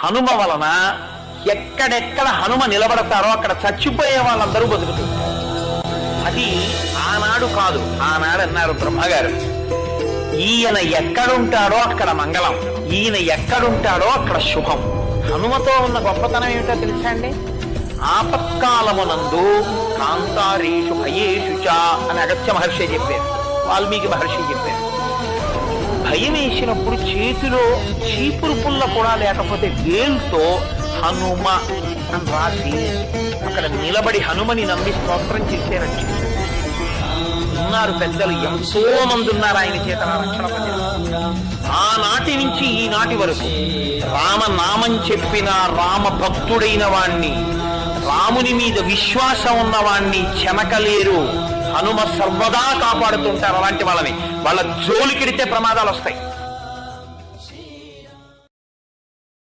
హనుమ వలన ఎక్కడెక్కడ హనుమ నిలబడతారో అక్కడ చచ్చిపోయే వాళ్ళందరూ బతుకుతుంటారు. అది ఆనాడు కాదు, ఆనాడు అన్నారు బ్రహ్మగారు, ఈయన ఎక్కడుంటాడో అక్కడ మంగళం, ఈయన ఎక్కడుంటాడో అక్కడ శుభం. హనుమతో ఉన్న గొప్పతనం ఏమిటో తెలుసా అండి? ఆపత్కాలమునందు కాంతారేషు భయేషు చ అని అగత్య మహర్షి చెప్పారు, వాల్మీకి మహర్షి చెప్పారు. భయం వేసినప్పుడు చేతిలో చీపురు పుల్ల కూడా లేకపోతే వేలుతో హనుమ అని రాసి అక్కడ నిలబడి హనుమని నమ్మి స్తోత్రం చేసేరచ్చు. ఉన్నారు పెద్దలు, ఎంతో మంది ఉన్నారు ఆయన చేత రక్షణ పొందారు. ఆనాటి నుంచి ఈనాటి వరకు రామనామం చెప్పిన రామ భక్తుడైన వాణ్ణి, రాముని మీద విశ్వాసం ఉన్నవాణ్ణి చెనకలేరు. హనుమ సర్వదా కాపాడుతుంటారు అలాంటి వాళ్ళని. వాళ్ళ జోలికిడితే ప్రమాదాలు వస్తాయి.